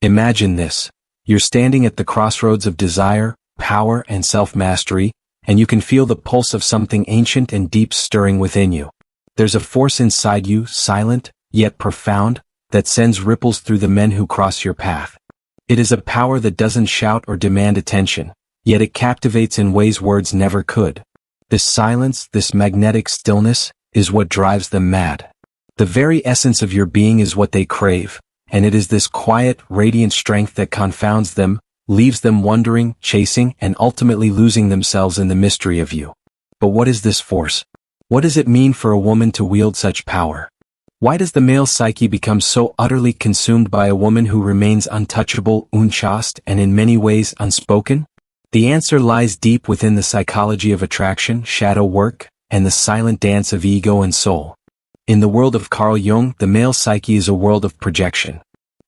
Imagine this. You're standing at the crossroads of desire, power, and self-mastery, and you can feel the pulse of something ancient and deep stirring within you. There's a force inside you, silent, yet profound, that sends ripples through the men who cross your path. It is a power that doesn't shout or demand attention, yet it captivates in ways words never could. This silence, this magnetic stillness, is what drives them mad. The very essence of your being is what they crave, and it is this quiet, radiant strength that confounds them, leaves them wondering, chasing, and ultimately losing themselves in the mystery of you. But what is this force? What does it mean for a woman to wield such power? Why does the male psyche become so utterly consumed by a woman who remains untouchable, unchaste, and in many ways unspoken? The answer lies deep within the psychology of attraction, shadow work, and the silent dance of ego and soul. In the world of Carl Jung, the male psyche is a world of projection.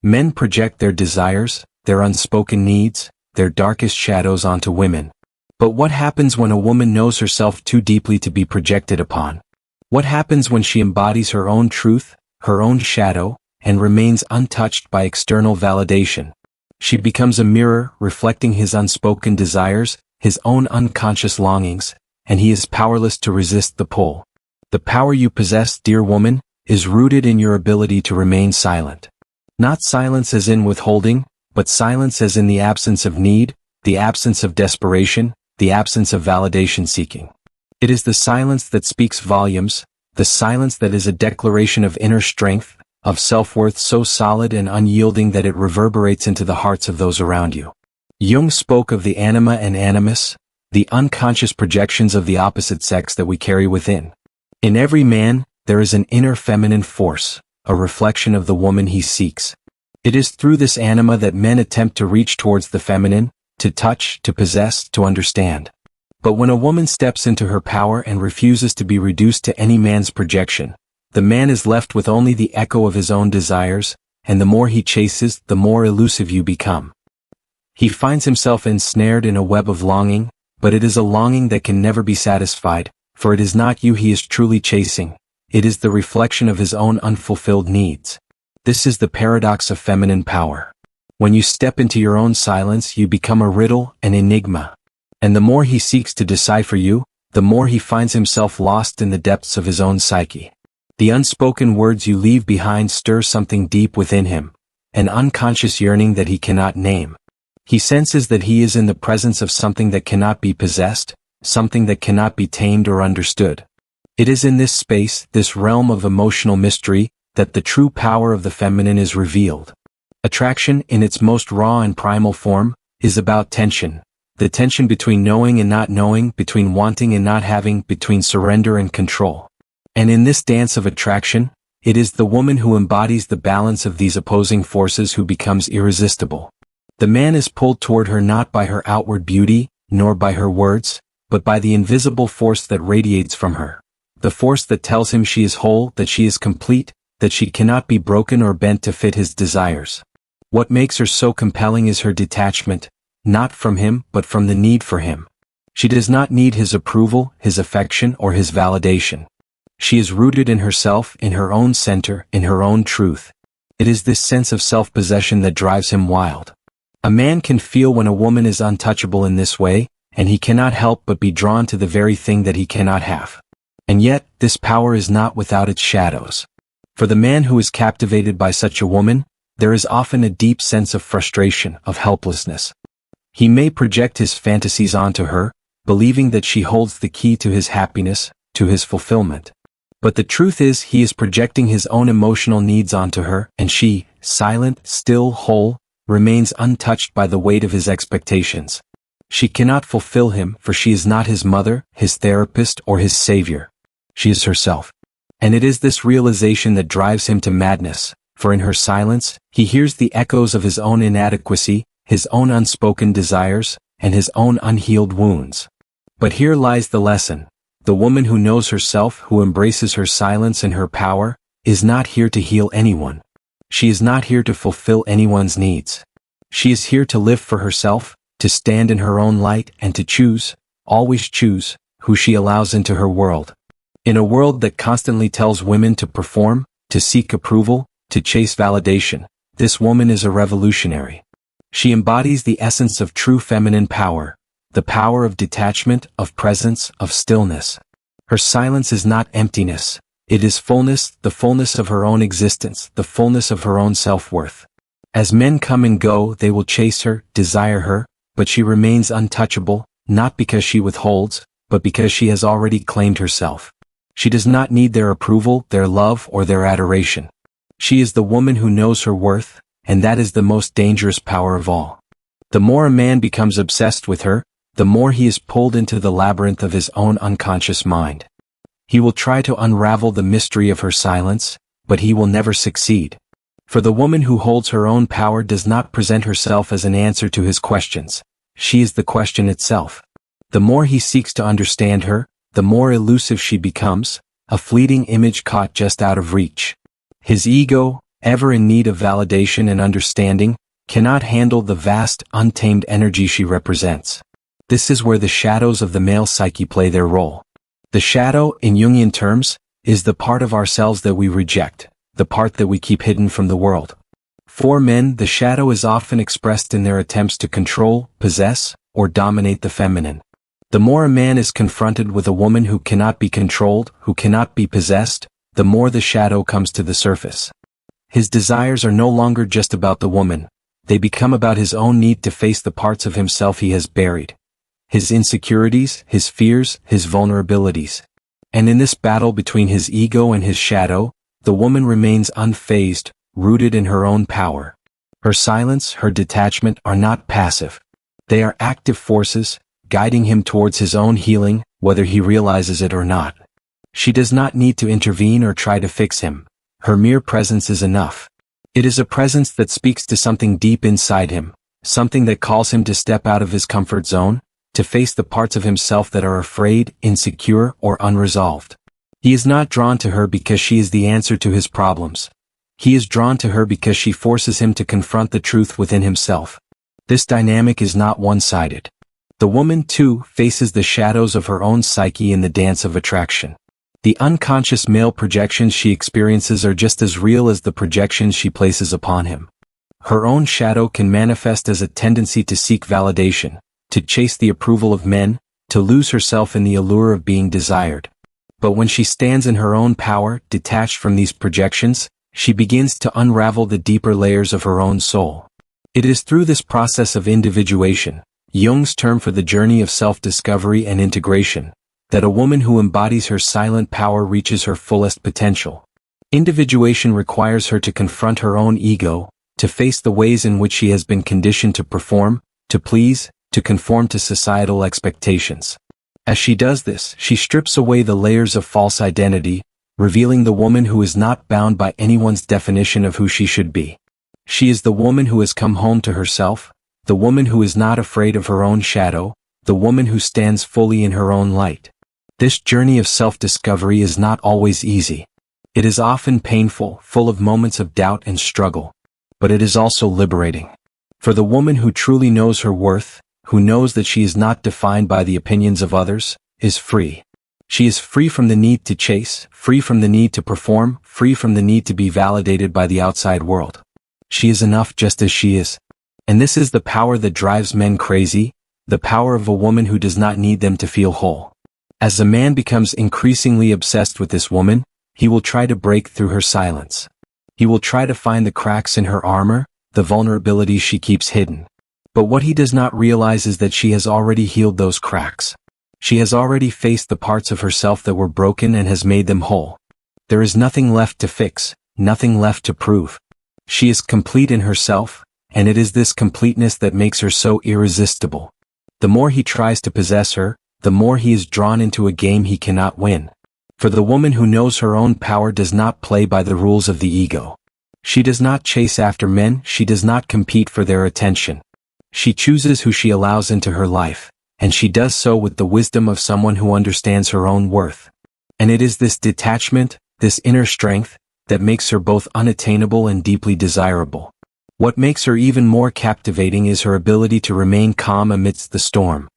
Men project their desires, their unspoken needs, their darkest shadows onto women. But what happens when a woman knows herself too deeply to be projected upon? What happens when she embodies her own truth, her own shadow, and remains untouched by external validation? She becomes a mirror, reflecting his unspoken desires, his own unconscious longings, and he is powerless to resist the pull. The power you possess, dear woman, is rooted in your ability to remain silent. Not silence as in withholding, but silence as in the absence of need, the absence of desperation, the absence of validation seeking. It is the silence that speaks volumes, the silence that is a declaration of inner strength, of self-worth so solid and unyielding that it reverberates into the hearts of those around you. Jung spoke of the anima and animus, the unconscious projections of the opposite sex that we carry within. In every man, there is an inner feminine force, a reflection of the woman he seeks. It is through this anima that men attempt to reach towards the feminine, to touch, to possess, to understand. But when a woman steps into her power and refuses to be reduced to any man's projection, the man is left with only the echo of his own desires, and the more he chases, the more elusive you become. He finds himself ensnared in a web of longing, but it is a longing that can never be satisfied, for it is not you he is truly chasing, it is the reflection of his own unfulfilled needs. This is the paradox of feminine power. When you step into your own silence, you become a riddle, an enigma. And the more he seeks to decipher you, the more he finds himself lost in the depths of his own psyche. The unspoken words you leave behind stir something deep within him, an unconscious yearning that he cannot name. He senses that he is in the presence of something that cannot be possessed, something that cannot be tamed or understood. It is in this space, this realm of emotional mystery, that the true power of the feminine is revealed. Attraction, in its most raw and primal form, is about tension. The tension between knowing and not knowing, between wanting and not having, between surrender and control. And in this dance of attraction, it is the woman who embodies the balance of these opposing forces who becomes irresistible. The man is pulled toward her not by her outward beauty, nor by her words, but by the invisible force that radiates from her. The force that tells him she is whole, that she is complete, that she cannot be broken or bent to fit his desires. What makes her so compelling is her detachment, not from him but from the need for him. She does not need his approval, his affection, or his validation. She is rooted in herself, in her own center, in her own truth. It is this sense of self-possession that drives him wild. A man can feel when a woman is untouchable in this way, and he cannot help but be drawn to the very thing that he cannot have. And yet, this power is not without its shadows. For the man who is captivated by such a woman, there is often a deep sense of frustration, of helplessness. He may project his fantasies onto her, believing that she holds the key to his happiness, to his fulfillment. But the truth is he is projecting his own emotional needs onto her, and she, silent, still, whole, remains untouched by the weight of his expectations. She cannot fulfill him, for she is not his mother, his therapist, or his savior. She is herself. And it is this realization that drives him to madness, for in her silence, he hears the echoes of his own inadequacy, his own unspoken desires, and his own unhealed wounds. But here lies the lesson. The woman who knows herself, who embraces her silence and her power, is not here to heal anyone. She is not here to fulfill anyone's needs. She is here to live for herself, to stand in her own light, and to choose, always choose, who she allows into her world. In a world that constantly tells women to perform, to seek approval, to chase validation, This woman is a revolutionary. She embodies the essence of true feminine power, the power of detachment, of presence, of stillness. Her silence is not emptiness, it is fullness, the fullness of her own existence, the fullness of her own self-worth. As men come and go, they will chase her, desire her, but she remains untouchable, not because she withholds, but because she has already claimed herself. She does not need their approval, their love, or their adoration. She is the woman who knows her worth, and that is the most dangerous power of all. The more a man becomes obsessed with her, the more he is pulled into the labyrinth of his own unconscious mind. He will try to unravel the mystery of her silence, but he will never succeed. For the woman who holds her own power does not present herself as an answer to his questions. She is the question itself. The more he seeks to understand her, the more elusive she becomes, a fleeting image caught just out of reach. His ego, ever in need of validation and understanding, cannot handle the vast, untamed energy she represents. This is where the shadows of the male psyche play their role. The shadow, in Jungian terms, is the part of ourselves that we reject, the part that we keep hidden from the world. For men, the shadow is often expressed in their attempts to control, possess, or dominate the feminine. The more a man is confronted with a woman who cannot be controlled, who cannot be possessed, the more the shadow comes to the surface. His desires are no longer just about the woman, they become about his own need to face the parts of himself he has buried. His insecurities, his fears, his vulnerabilities. And in this battle between his ego and his shadow, the woman remains unfazed, rooted in her own power. Her silence, her detachment are not passive. They are active forces, guiding him towards his own healing, whether he realizes it or not. She does not need to intervene or try to fix him. Her mere presence is enough. It is a presence that speaks to something deep inside him, something that calls him to step out of his comfort zone, to face the parts of himself that are afraid, insecure, or unresolved. He is not drawn to her because she is the answer to his problems. He is drawn to her because she forces him to confront the truth within himself. This dynamic is not one-sided. The woman, too, faces the shadows of her own psyche in the dance of attraction. The unconscious male projections she experiences are just as real as the projections she places upon him. Her own shadow can manifest as a tendency to seek validation, to chase the approval of men, to lose herself in the allure of being desired. But when she stands in her own power, detached from these projections, she begins to unravel the deeper layers of her own soul. It is through this process of individuation, Jung's term for the journey of self-discovery and integration, that a woman who embodies her silent power reaches her fullest potential. Individuation requires her to confront her own ego, to face the ways in which she has been conditioned to perform, to please, to conform to societal expectations. As she does this, she strips away the layers of false identity, revealing the woman who is not bound by anyone's definition of who she should be. She is the woman who has come home to herself, the woman who is not afraid of her own shadow, the woman who stands fully in her own light. This journey of self-discovery is not always easy. It is often painful, full of moments of doubt and struggle. But it is also liberating. For the woman who truly knows her worth, who knows that she is not defined by the opinions of others, is free. She is free from the need to chase, free from the need to perform, free from the need to be validated by the outside world. She is enough just as she is. And this is the power that drives men crazy, the power of a woman who does not need them to feel whole. As a man becomes increasingly obsessed with this woman, he will try to break through her silence. He will try to find the cracks in her armor, the vulnerabilities she keeps hidden. But what he does not realize is that she has already healed those cracks. She has already faced the parts of herself that were broken and has made them whole. There is nothing left to fix, nothing left to prove. She is complete in herself, and it is this completeness that makes her so irresistible. The more he tries to possess her, the more he is drawn into a game he cannot win. For the woman who knows her own power does not play by the rules of the ego. She does not chase after men, she does not compete for their attention. She chooses who she allows into her life, and she does so with the wisdom of someone who understands her own worth. And it is this detachment, this inner strength, that makes her both unattainable and deeply desirable. What makes her even more captivating is her ability to remain calm amidst the storm.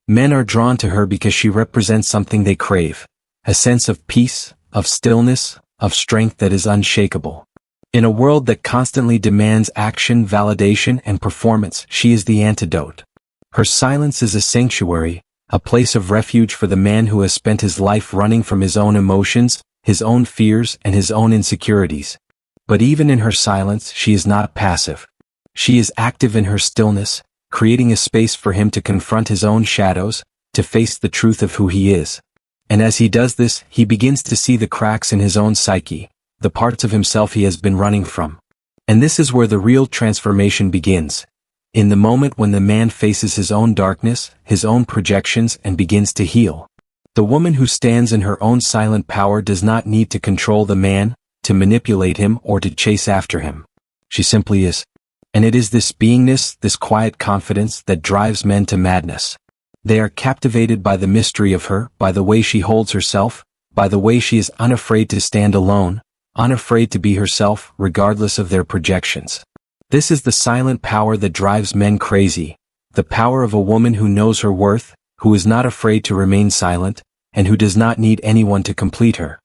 Men are drawn to her because she represents something they crave, a sense of peace, of stillness, of strength that is unshakable. In a world that constantly demands action, validation, and performance, she is the antidote. Her silence is a sanctuary, a place of refuge for the man who has spent his life running from his own emotions, his own fears, and his own insecurities. But even in her silence, she is not passive. She is active in her stillness, creating a space for him to confront his own shadows, to face the truth of who he is. And as he does this, he begins to see the cracks in his own psyche, the parts of himself he has been running from. And this is where the real transformation begins. In the moment when the man faces his own darkness, his own projections, and begins to heal. The woman who stands in her own silent power does not need to control the man, to manipulate him, or to chase after him. She simply is. And it is this beingness, this quiet confidence, that drives men to madness. They are captivated by the mystery of her, by the way she holds herself, by the way she is unafraid to stand alone, unafraid to be herself, regardless of their projections. This is the silent power that drives men crazy, the power of a woman who knows her worth, who is not afraid to remain silent, and who does not need anyone to complete her.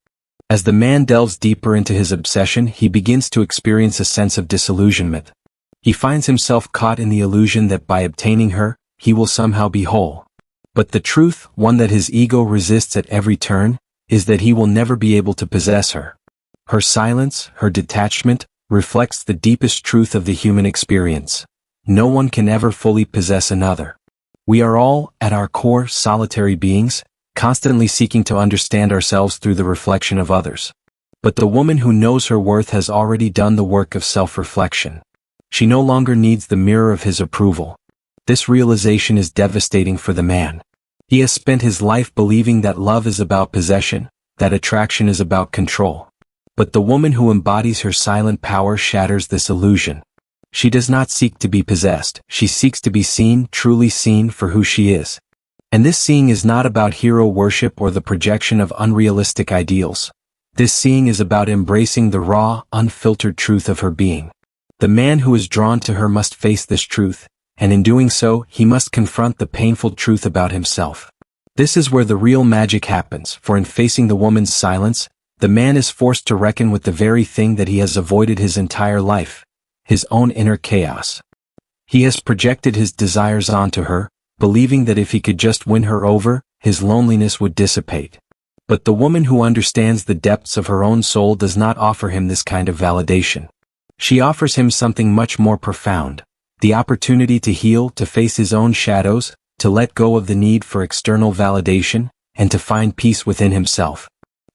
As the man delves deeper into his obsession, he begins to experience a sense of disillusionment. He finds himself caught in the illusion that by obtaining her, he will somehow be whole. But the truth, one that his ego resists at every turn, is that he will never be able to possess her. Her silence, her detachment, reflects the deepest truth of the human experience. No one can ever fully possess another. We are all, at our core, solitary beings, constantly seeking to understand ourselves through the reflection of others. But the woman who knows her worth has already done the work of self-reflection. She no longer needs the mirror of his approval. This realization is devastating for the man. He has spent his life believing that love is about possession, that attraction is about control. But the woman who embodies her silent power shatters this illusion. She does not seek to be possessed, she seeks to be seen, truly seen for who she is. And this seeing is not about hero worship or the projection of unrealistic ideals. This seeing is about embracing the raw, unfiltered truth of her being. The man who is drawn to her must face this truth, and in doing so, he must confront the painful truth about himself. This is where the real magic happens, for in facing the woman's silence, the man is forced to reckon with the very thing that he has avoided his entire life, his own inner chaos. He has projected his desires onto her, believing that if he could just win her over, his loneliness would dissipate. But the woman who understands the depths of her own soul does not offer him this kind of validation. She offers him something much more profound, the opportunity to heal, to face his own shadows, to let go of the need for external validation, and to find peace within himself.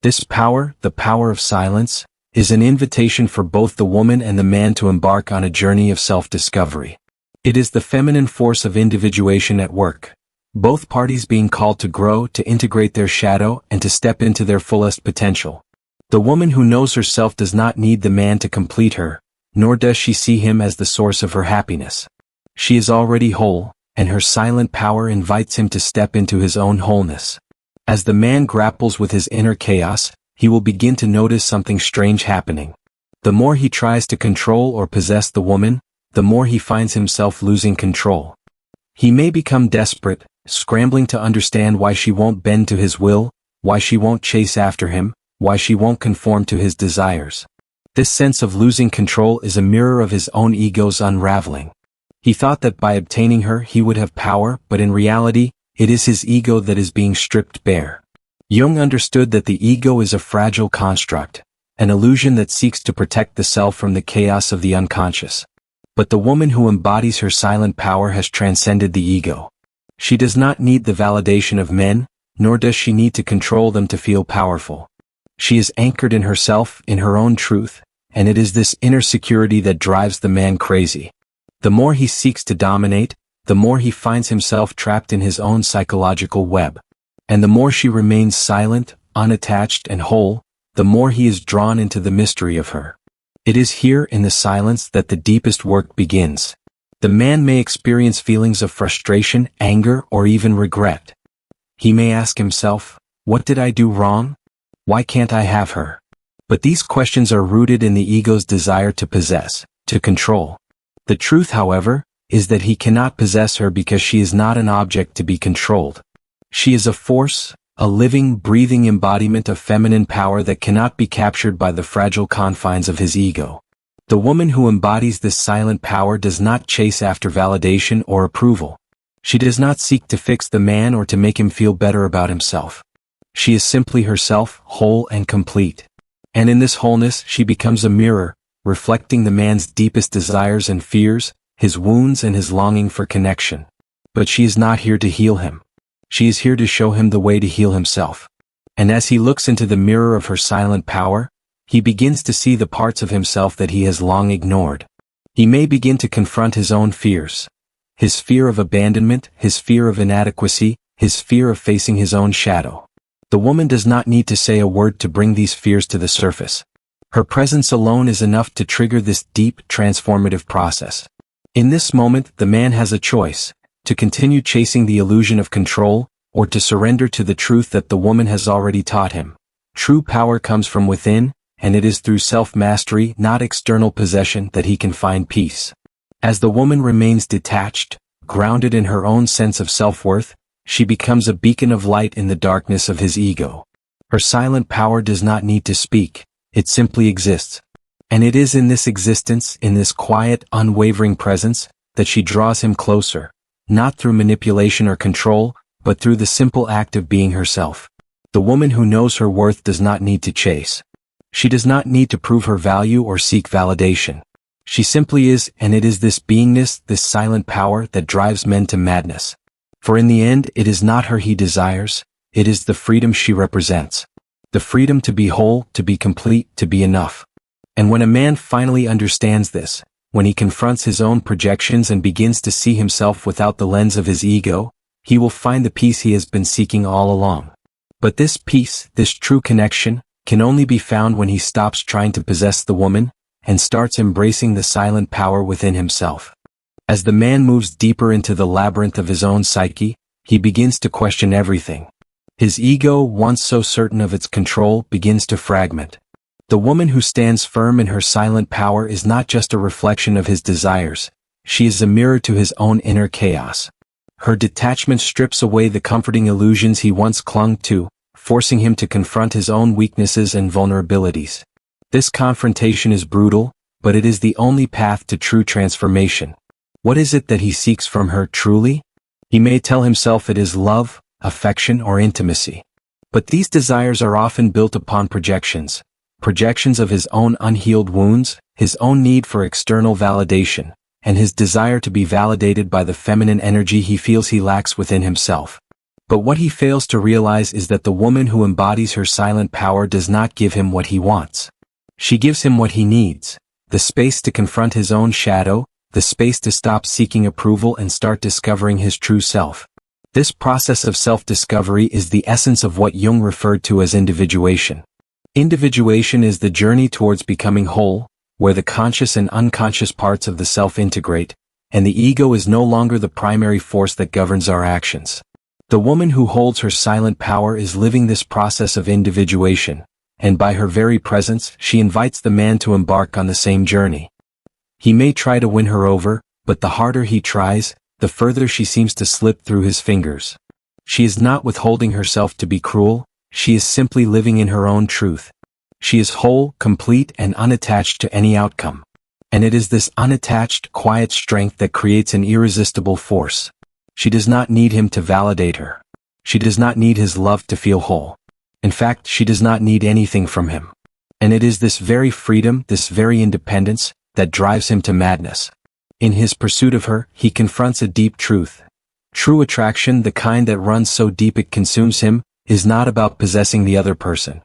This power, the power of silence, is an invitation for both the woman and the man to embark on a journey of self-discovery. It is the feminine force of individuation at work, both parties being called to grow, to integrate their shadow, and to step into their fullest potential. The woman who knows herself does not need the man to complete her, nor does she see him as the source of her happiness. She is already whole, and her silent power invites him to step into his own wholeness. As the man grapples with his inner chaos, he will begin to notice something strange happening. The more he tries to control or possess the woman, the more he finds himself losing control. He may become desperate, scrambling to understand why she won't bend to his will, why she won't chase after him, why she won't conform to his desires. This sense of losing control is a mirror of his own ego's unraveling. He thought that by obtaining her he would have power, but in reality, it is his ego that is being stripped bare. Jung understood that the ego is a fragile construct, an illusion that seeks to protect the self from the chaos of the unconscious. But the woman who embodies her silent power has transcended the ego. She does not need the validation of men, nor does she need to control them to feel powerful. She is anchored in herself, in her own truth, and it is this inner security that drives the man crazy. The more he seeks to dominate, the more he finds himself trapped in his own psychological web. And the more she remains silent, unattached, and whole, the more he is drawn into the mystery of her. It is here in the silence that the deepest work begins. The man may experience feelings of frustration, anger, or even regret. He may ask himself, "What did I do wrong? Why can't I have her?" But these questions are rooted in the ego's desire to possess, to control. The truth, however, is that he cannot possess her because she is not an object to be controlled. She is a force, a living, breathing embodiment of feminine power that cannot be captured by the fragile confines of his ego. The woman who embodies this silent power does not chase after validation or approval. She does not seek to fix the man or to make him feel better about himself. She is simply herself, whole and complete. And in this wholeness she becomes a mirror, reflecting the man's deepest desires and fears, his wounds and his longing for connection. But she is not here to heal him. She is here to show him the way to heal himself. And as he looks into the mirror of her silent power, he begins to see the parts of himself that he has long ignored. He may begin to confront his own fears. His fear of abandonment, his fear of inadequacy, his fear of facing his own shadow. The woman does not need to say a word to bring these fears to the surface. Her presence alone is enough to trigger this deep, transformative process. In this moment, the man has a choice: to continue chasing the illusion of control, or to surrender to the truth that the woman has already taught him. True power comes from within, and it is through self-mastery, not external possession, that he can find peace. As the woman remains detached, grounded in her own sense of self-worth, she becomes a beacon of light in the darkness of his ego. Her silent power does not need to speak, it simply exists. And it is in this existence, in this quiet, unwavering presence, that she draws him closer, not through manipulation or control, but through the simple act of being herself. The woman who knows her worth does not need to chase. She does not need to prove her value or seek validation. She simply is, and it is this beingness, this silent power, that drives men to madness. For in the end, it is not her he desires, it is the freedom she represents. The freedom to be whole, to be complete, to be enough. And when a man finally understands this, when he confronts his own projections and begins to see himself without the lens of his ego, he will find the peace he has been seeking all along. But this peace, this true connection, can only be found when he stops trying to possess the woman, and starts embracing the silent power within himself. As the man moves deeper into the labyrinth of his own psyche, he begins to question everything. His ego, once so certain of its control, begins to fragment. The woman who stands firm in her silent power is not just a reflection of his desires, she is a mirror to his own inner chaos. Her detachment strips away the comforting illusions he once clung to, forcing him to confront his own weaknesses and vulnerabilities. This confrontation is brutal, but it is the only path to true transformation. What is it that he seeks from her truly? He may tell himself it is love, affection, or intimacy. But these desires are often built upon projections of his own unhealed wounds, his own need for external validation, and his desire to be validated by the feminine energy he feels he lacks within himself. But what he fails to realize is that the woman who embodies her silent power does not give him what he wants. She gives him what he needs: the space to confront his own shadow, the space to stop seeking approval and start discovering his true self. This process of self-discovery is the essence of what Jung referred to as individuation. Individuation is the journey towards becoming whole, where the conscious and unconscious parts of the self integrate, and the ego is no longer the primary force that governs our actions. The woman who holds her silent power is living this process of individuation, and by her very presence, she invites the man to embark on the same journey. He may try to win her over, but the harder he tries, the further she seems to slip through his fingers. She is not withholding herself to be cruel, she is simply living in her own truth. She is whole, complete, and unattached to any outcome. And it is this unattached, quiet strength that creates an irresistible force. She does not need him to validate her. She does not need his love to feel whole. In fact, she does not need anything from him. And it is this very freedom, this very independence, that drives him to madness. In his pursuit of her, he confronts a deep truth. True attraction, the kind that runs so deep it consumes him, is not about possessing the other person.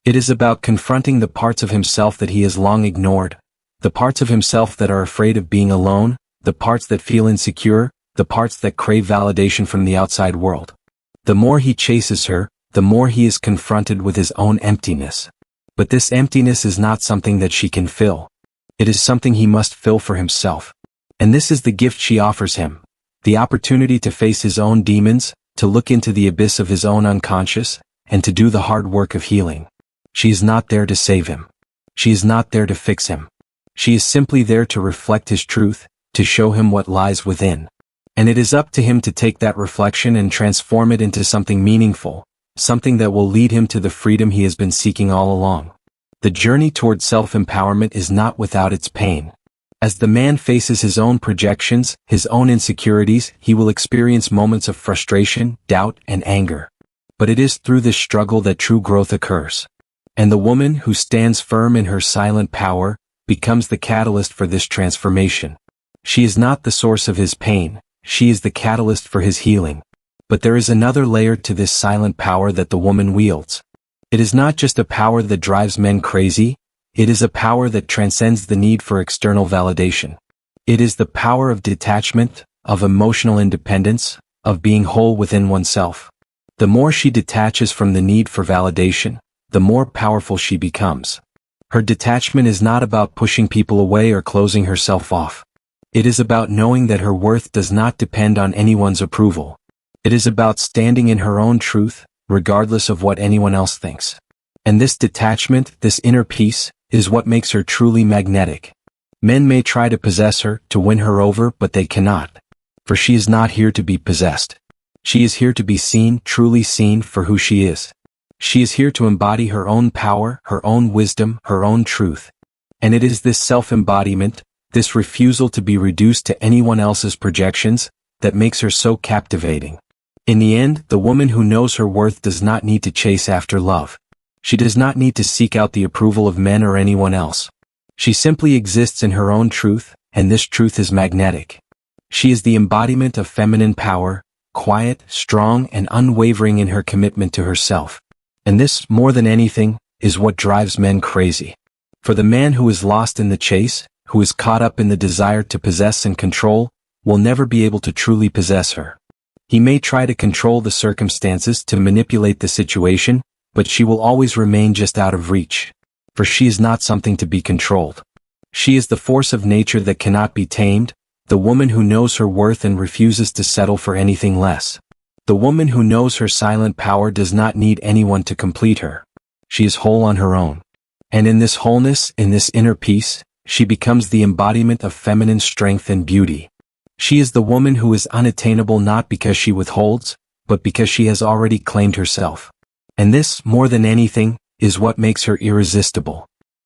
It is about confronting the parts of himself that he has long ignored, the parts of himself that are afraid of being alone, the parts that feel insecure, the parts that crave validation from the outside world. The more he chases her, the more he is confronted with his own emptiness. But this emptiness is not something that she can fill. It is something he must fill for himself. And this is the gift she offers him: the opportunity to face his own demons, to look into the abyss of his own unconscious, and to do the hard work of healing. She is not there to save him. She is not there to fix him. She is simply there to reflect his truth, to show him what lies within. And it is up to him to take that reflection and transform it into something meaningful, something that will lead him to the freedom he has been seeking all along. The journey toward self-empowerment is not without its pain. As the man faces his own projections, his own insecurities, he will experience moments of frustration, doubt, and anger. But it is through this struggle that true growth occurs. And the woman who stands firm in her silent power becomes the catalyst for this transformation. She is not the source of his pain, she is the catalyst for his healing. But there is another layer to this silent power that the woman wields. It is not just a power that drives men crazy, it is a power that transcends the need for external validation. It is the power of detachment, of emotional independence, of being whole within oneself. The more she detaches from the need for validation, the more powerful she becomes. Her detachment is not about pushing people away or closing herself off. It is about knowing that her worth does not depend on anyone's approval. It is about standing in her own truth, regardless of what anyone else thinks. And this detachment, this inner peace, is what makes her truly magnetic. Men may try to possess her, to win her over, but they cannot. For she is not here to be possessed. She is here to be seen, truly seen for who she is. She is here to embody her own power, her own wisdom, her own truth. And it is this self-embodiment, this refusal to be reduced to anyone else's projections, that makes her so captivating. In the end, the woman who knows her worth does not need to chase after love. She does not need to seek out the approval of men or anyone else. She simply exists in her own truth, and this truth is magnetic. She is the embodiment of feminine power, quiet, strong, and unwavering in her commitment to herself. And this, more than anything, is what drives men crazy. For the man who is lost in the chase, who is caught up in the desire to possess and control, will never be able to truly possess her. He may try to control the circumstances, to manipulate the situation, but she will always remain just out of reach. For she is not something to be controlled. She is the force of nature that cannot be tamed, the woman who knows her worth and refuses to settle for anything less. The woman who knows her silent power does not need anyone to complete her. She is whole on her own. And in this wholeness, in this inner peace, she becomes the embodiment of feminine strength and beauty. She is the woman who is unattainable not because she withholds, but because she has already claimed herself. And this, more than anything, is what makes her irresistible.